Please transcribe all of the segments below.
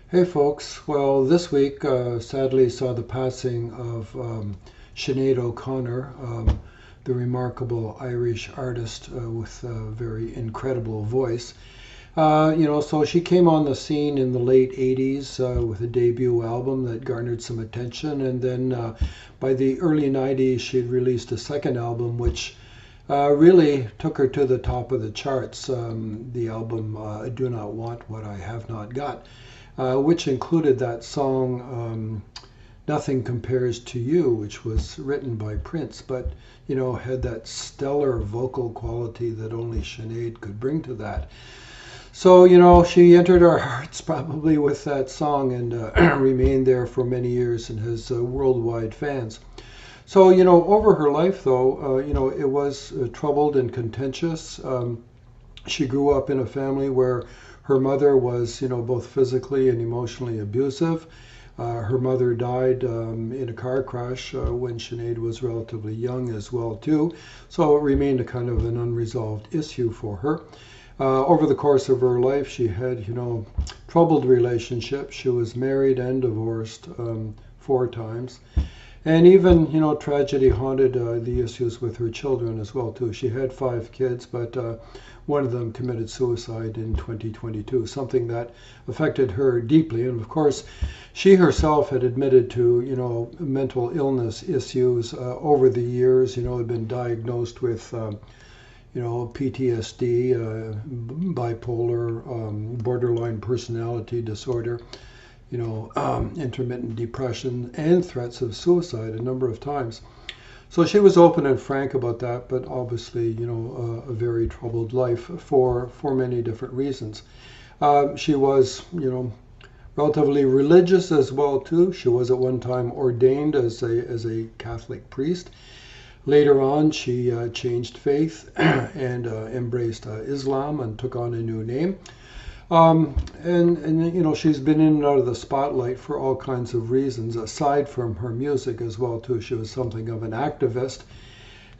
Hey folks, well, this week sadly saw the passing of Sinead O'Connor, the remarkable Irish artist with a very incredible voice. So she came on the scene in the late 80s with a debut album that garnered some attention, and then by the early 90s, she'd released a second album which really took her to the top of the charts. The album I Do Not Want What I Have Not Got, which included that song Nothing Compares to You, which was written by Prince, but had that stellar vocal quality that only Sinead could bring to that. So, she entered our hearts probably with that song and remained there for many years and has worldwide fans. So, over her life, though, it was troubled and contentious. She grew up in a family where her mother was, both physically and emotionally abusive. Her mother died in a car crash when Sinead was relatively young as well, too. So it remained a kind of an unresolved issue for her. Over the course of her life, she had, troubled relationships. She was married and divorced 4 times. And even, tragedy haunted the issues with her children as well, too. She had 5 kids, but one of them committed suicide in 2022, something that affected her deeply. And of course, she herself had admitted to, mental illness issues over the years, had been diagnosed with, PTSD, bipolar, borderline personality disorder, intermittent depression, and threats of suicide a number of times. So she was open and frank about that, but obviously, a very troubled life for many different reasons. She was, relatively religious as well too. She was at one time ordained as a Catholic priest. Later on, she changed faith and embraced Islam and took on a new name. And she's been in and out of the spotlight for all kinds of reasons, aside from her music as well too. She was something of an activist,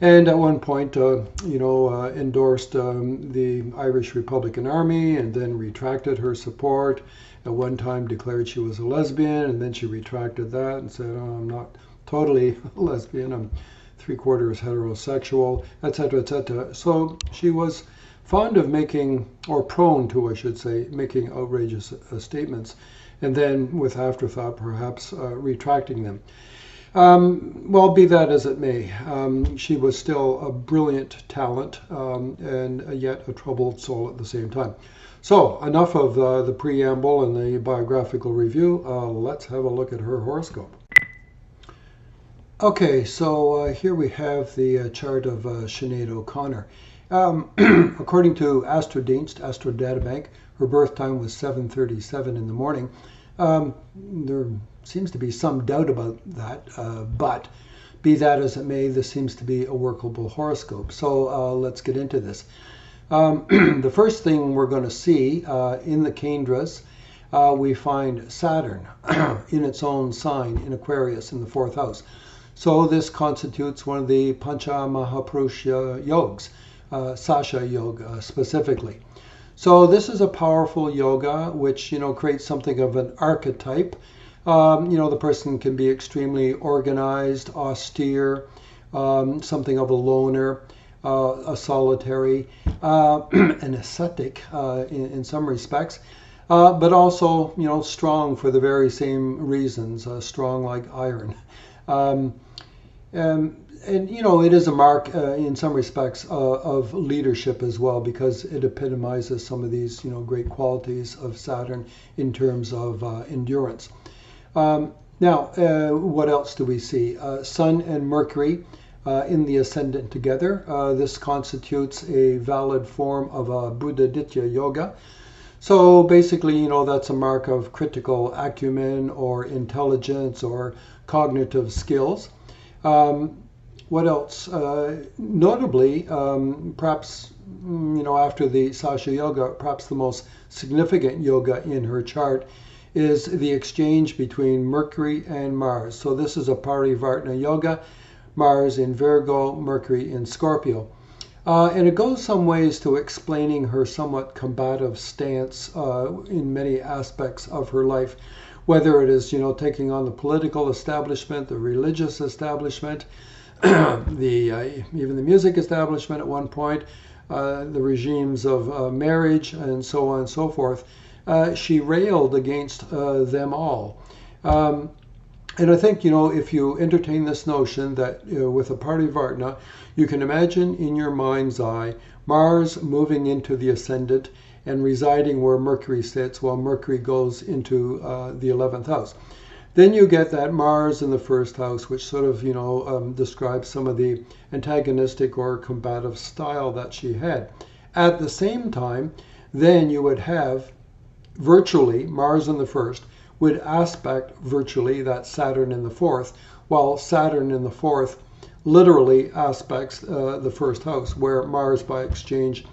and at one point, endorsed the Irish Republican Army, and then retracted her support. At one time, declared she was a lesbian, and then she retracted that and said, "Oh, I'm not totally a lesbian. I'm 3/4 heterosexual," etc., etc. So she was fond of making, or prone to, I should say, making outrageous statements, and then with afterthought perhaps retracting them. Well, be that as it may, she was still a brilliant talent and yet a troubled soul at the same time. So enough of the preamble and the biographical review. Let's have a look at her horoscope. Okay, so here we have the chart of Sinead O'Connor. According to Astrodatabank, her birth time was 7:37 in the morning. There seems to be some doubt about that, but be that as it may, this seems to be a workable horoscope. So let's get into this. The first thing we're going to see in the Kendras, we find Saturn in its own sign in Aquarius in the 4th house. So this constitutes one of the Pancha Mahapurusha yogas. Sasha yoga specifically. So this is a powerful yoga which creates something of an archetype. The person can be extremely organized, austere, something of a loner, a solitary, an ascetic in some respects, but also strong for the very same reasons, strong like iron. And it is a mark in some respects of leadership as well, because it epitomizes some of these great qualities of Saturn in terms of endurance. Now, what else do we see? Sun and Mercury in the ascendant together. This constitutes a valid form of a Buddhaditya yoga. So basically, that's a mark of critical acumen or intelligence or cognitive skills. What else? Notably, perhaps, after the Sasha Yoga, perhaps the most significant yoga in her chart is the exchange between Mercury and Mars. So this is a Parivartana Yoga, Mars in Virgo, Mercury in Scorpio. And it goes some ways to explaining her somewhat combative stance in many aspects of her life, whether it is, taking on the political establishment, the religious establishment, even the music establishment at one point, the regimes of marriage, and so on and so forth. She railed against them all. And I think, if you entertain this notion that with a Parivartana, you can imagine in your mind's eye Mars moving into the ascendant and residing where Mercury sits while Mercury goes into the 11th house. Then you get that Mars in the first house, which sort of, describes some of the antagonistic or combative style that she had. At the same time, then you would have virtually Mars in the first would aspect virtually that Saturn in the fourth, while Saturn in the fourth literally aspects the first house, where Mars by exchange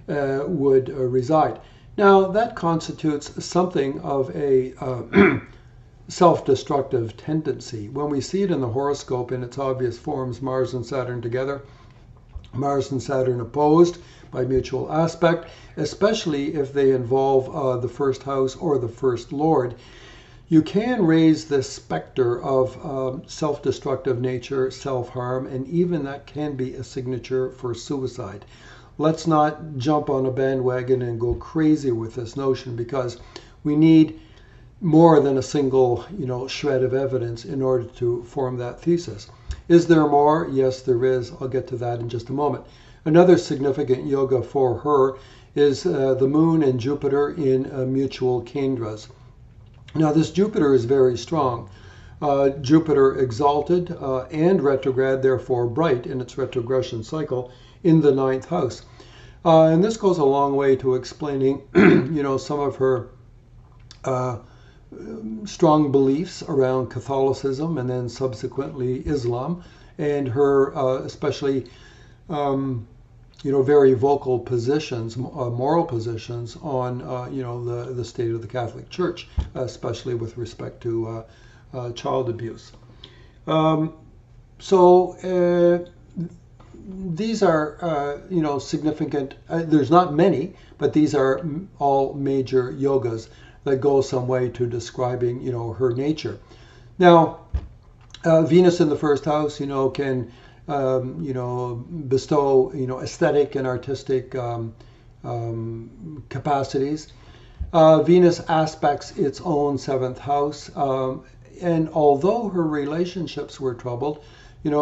would reside. Now, that constitutes something of a self-destructive tendency. When we see it in the horoscope in its obvious forms, Mars and Saturn together, Mars and Saturn opposed by mutual aspect, especially if they involve the first house or the first lord, you can raise this specter of self-destructive nature, self-harm, and even that can be a signature for suicide. Let's not jump on a bandwagon and go crazy with this notion, because we need more than a single, shred of evidence in order to form that thesis. Is there more? Yes, there is. I'll get to that in just a moment. Another significant yoga for her is the Moon and Jupiter in mutual kendras. Now, this Jupiter is very strong. Jupiter exalted and retrograde, therefore bright in its retrogression cycle in the 9th house. And this goes a long way to explaining, some of her strong beliefs around Catholicism and then subsequently Islam, and her especially very vocal positions, moral positions on, the state of the Catholic Church, especially with respect to child abuse. These are, significant. There's not many, but these are all major yogas that go some way to describing, her nature. Now, Venus in the first house, can bestow, aesthetic and artistic capacities. Venus aspects its own 7th house, and although her relationships were troubled,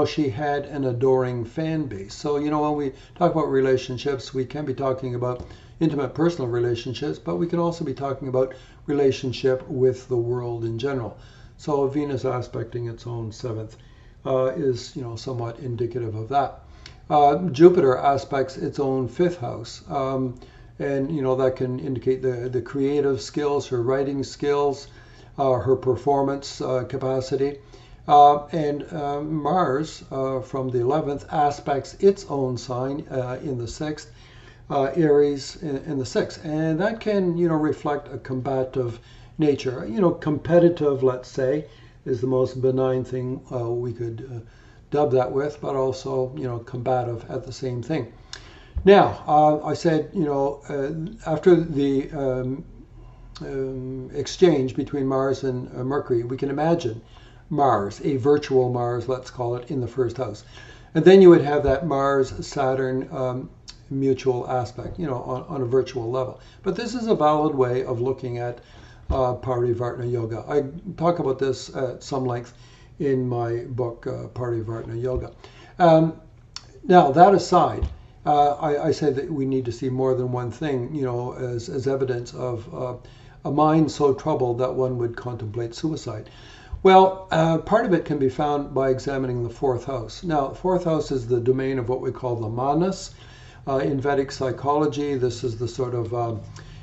she had an adoring fan base. So, when we talk about relationships, we can be talking about intimate personal relationships, but we can also be talking about relationship with the world in general. So Venus aspecting its own 7th is, somewhat indicative of that. Jupiter aspects its own 5th house, and that can indicate the creative skills, her writing skills, her performance capacity. And Mars from the 11th aspects its own sign in the 6th, Aries in the 6th, and that can reflect a combative nature. Competitive, let's say, is the most benign thing we could dub that with, but also combative at the same thing. Now, I said after the exchange between Mars and Mercury, we can imagine Mars, a virtual Mars, let's call it, in the first house, and then you would have that Mars-Saturn mutual aspect, on a virtual level. But this is a valid way of looking at Parivartana Yoga. I talk about this at some length in my book, Parivartana Yoga. Now, that aside, I say that we need to see more than one thing, as evidence of a mind so troubled that one would contemplate suicide. Well, part of it can be found by examining the 4th house. Now, 4th house is the domain of what we call the manas. In Vedic psychology, this is the sort of,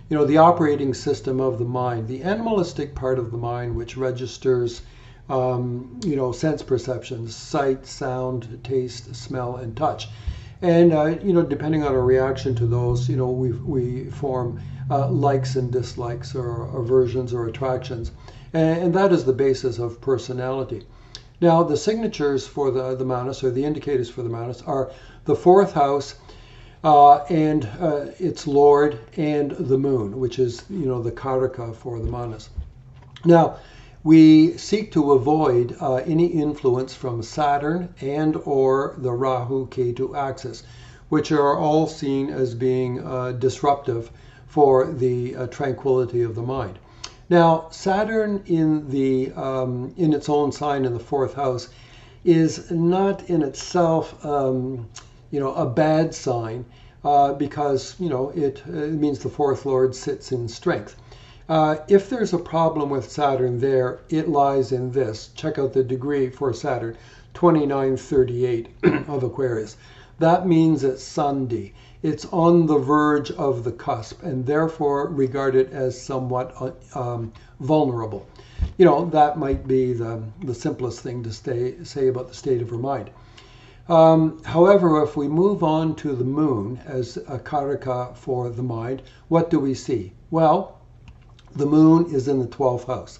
the operating system of the mind, the animalistic part of the mind, which registers, sense perceptions, sight, sound, taste, smell, and touch. And, depending on our reaction to those, we form likes and dislikes, or aversions or attractions. And that is the basis of personality. Now, the signatures for the manas, or the indicators for the manas, are the 4th house and its lord, and the moon, which is, the karaka for the manas. Now, we seek to avoid any influence from Saturn and or the Rahu-Ketu axis, which are all seen as being disruptive for the tranquility of the mind. Now, Saturn in its own sign in the fourth house is not in itself, a bad sign, because it means the fourth lord sits in strength. If there's a problem with Saturn there, it lies in this. Check out the degree for Saturn, 2938 of Aquarius. That means it's Sandhi. It's on the verge of the cusp, and therefore regarded as somewhat vulnerable. That might be the simplest thing to say about the state of her mind. However, if we move on to the moon as a karaka for the mind, what do we see? Well, the moon is in the 12th house.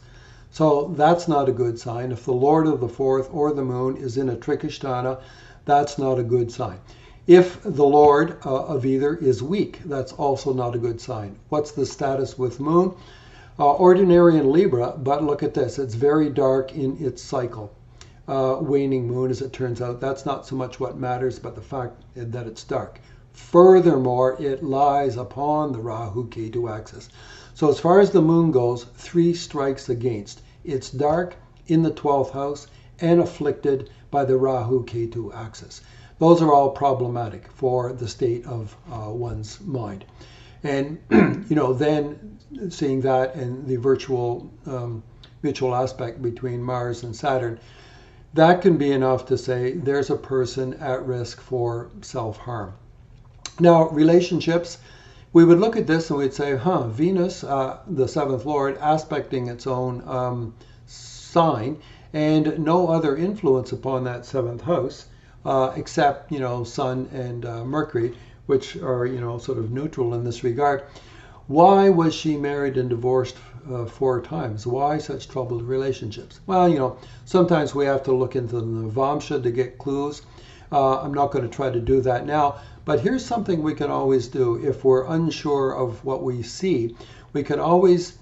So that's not a good sign. If the lord of the fourth or the moon is in a trikishtana, that's not a good sign. If the lord of either is weak, that's also not a good sign. What's the status with moon? Ordinary in Libra, but look at this. It's very dark in its cycle. Waning moon, as it turns out. That's not so much what matters, but the fact that it's dark. Furthermore, it lies upon the Rahu-Ketu axis. So as far as the moon goes, 3 strikes against. It's dark in the 12th house and afflicted by the Rahu-Ketu axis. Those are all problematic for the state of one's mind. And, then seeing that and the virtual mutual aspect between Mars and Saturn, that can be enough to say there's a person at risk for self-harm. Now, relationships, we would look at this and we'd say, Venus, the seventh lord, aspecting its own sign, and no other influence upon that seventh house, except, Sun and Mercury, which are, sort of neutral in this regard. Why was she married and divorced 4 times? Why such troubled relationships? Well, sometimes we have to look into the Navamsha to get clues. I'm not going to try to do that now. But here's something we can always do if we're unsure of what we see. We can always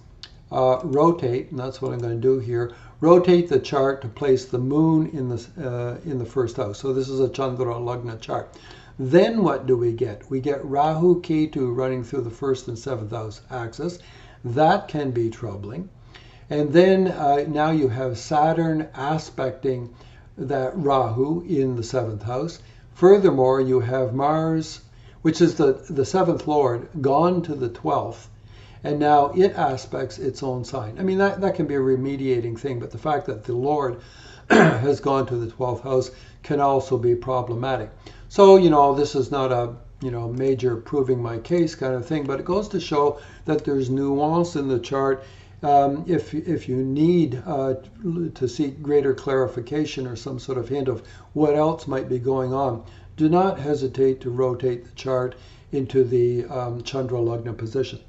rotate, and that's what I'm going to do here, rotate the chart to place the moon in the first house. So this is a Chandra Lagna chart. Then what do we get? We get Rahu Ketu running through the first and seventh house axis. That can be troubling. And then now you have Saturn aspecting that Rahu in the seventh house. Furthermore, you have Mars, which is the seventh lord, gone to the 12th, and now it aspects its own sign. I mean, that can be a remediating thing, but the fact that the lord has gone to the 12th house can also be problematic. So, this is not a, major proving my case kind of thing, but it goes to show that there's nuance in the chart. If you need to seek greater clarification or some sort of hint of what else might be going on, do not hesitate to rotate the chart into the Chandra Lagna position.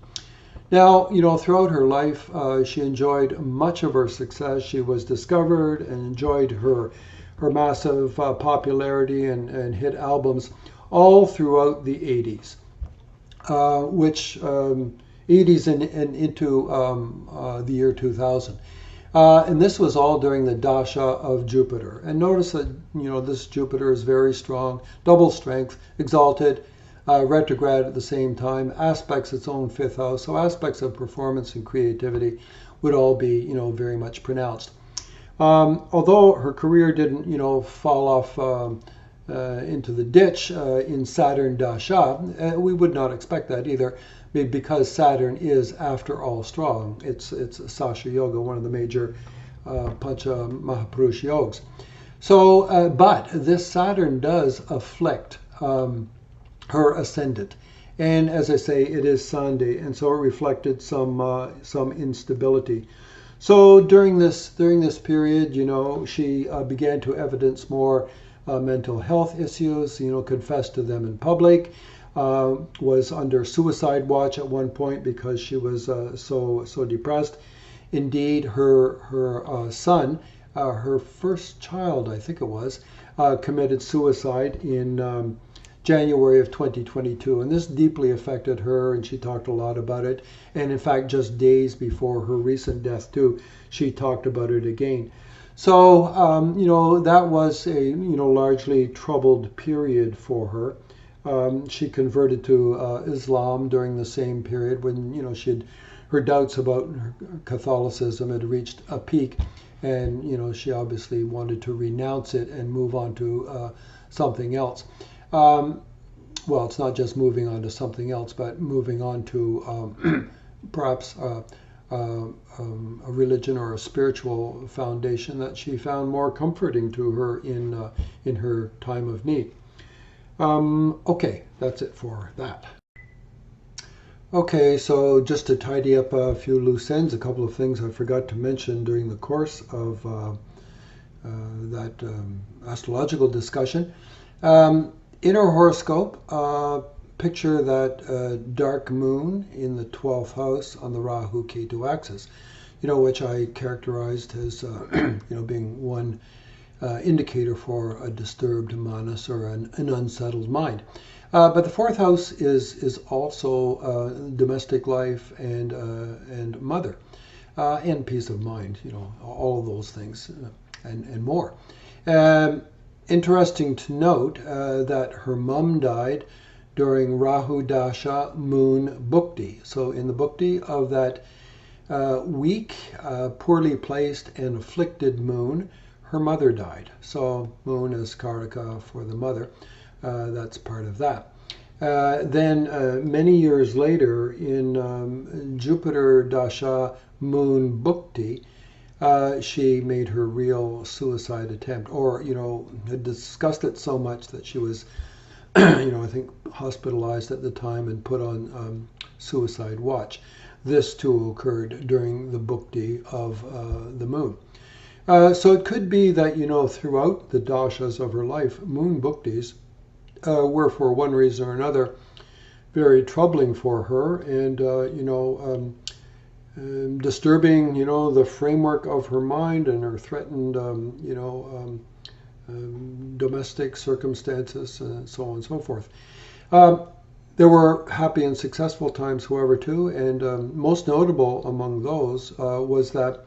Now, throughout her life, she enjoyed much of her success. She was discovered and enjoyed her massive popularity and hit albums all throughout the 80s, which 80s and into the year 2000. And this was all during the dasha of Jupiter. And notice that, this Jupiter is very strong, double strength, exalted, retrograde at the same time, aspects its own 5th house. So aspects of performance and creativity would all be, very much pronounced. Although her career didn't, fall off into the ditch in Saturn dasha, we would not expect that either, because Saturn is, after all, strong. It's Sasha Yoga, one of the major Pancha Mahapurush yogas. So, but this Saturn does afflict her ascendant. And as I say, it is Sandhi, and so it reflected some instability. So during this period, she began to evidence more mental health issues, confessed to them in public, was under suicide watch at one point because she was so depressed. Indeed, her son, her first child, I think it was, committed suicide in January of 2022. And this deeply affected her, and she talked a lot about it. And in fact, just days before her recent death too, she talked about it again. So, that was a, largely troubled period for her. She converted to Islam during the same period when, her doubts about Catholicism had reached a peak, and she obviously wanted to renounce it and move on to something else. Well, it's not just moving on to something else, but moving on to perhaps a religion or a spiritual foundation that she found more comforting to her in her time of need. Okay, that's it for that. Okay, so just to tidy up a few loose ends, a couple of things I forgot to mention during the course of that astrological discussion. In our horoscope, picture that dark moon in the 12th house on the Rahu-Ketu axis, which I characterized as, being one indicator for a disturbed manas or an unsettled mind. But the 4th house is also domestic life and mother and peace of mind, all of those things and more. Interesting to note that her mom died during Rahu Dasha Moon Bhukti. So in the Bhukti of that weak, poorly placed and afflicted moon, her mother died. So moon is Karaka for the mother. That's part of that. Then many years later in Jupiter Dasha Moon Bhukti, she made her real suicide attempt, or, had discussed it so much that she was, I think hospitalized at the time and put on suicide watch. This too occurred during the Bhukti of the moon. So it could be that, throughout the dashas of her life, moon Bhuktis were for one reason or another very troubling for her and, disturbing, the framework of her mind and her threatened, domestic circumstances, and so on and so forth. There were happy and successful times, however, too, and most notable among those was that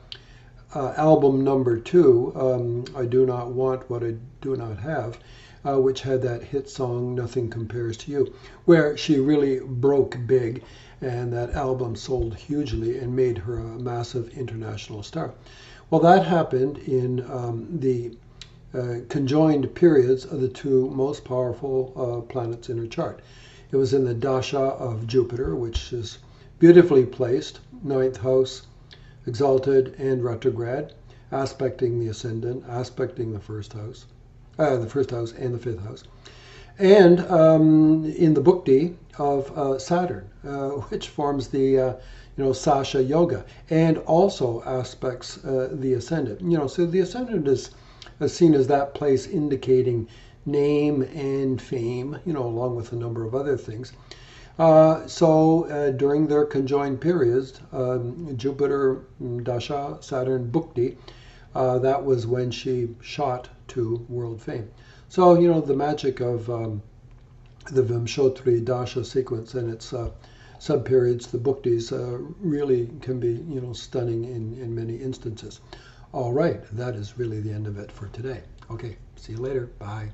album number 2, I Do Not Want What I Do Not Have, which had that hit song, Nothing Compares to You, where she really broke big, and that album sold hugely and made her a massive international star. Well, that happened in the conjoined periods of the two most powerful planets in her chart. It was in the dasha of Jupiter, which is beautifully placed, 9th house, exalted and retrograde, aspecting the ascendant, aspecting the first house and the 5th house, and in the Bhukti of Saturn, which forms the Sasha Yoga, and also aspects the ascendant. So the ascendant is seen as that place indicating name and fame, along with a number of other things. So during their conjoined periods, Jupiter Dasha, Saturn Bhukti, that was when she shot to world fame. So, the magic of the Vimshotri Dasha sequence and its sub-periods, the Bhuktis, really can be, stunning in many instances. All right, that is really the end of it for today. Okay, see you later. Bye.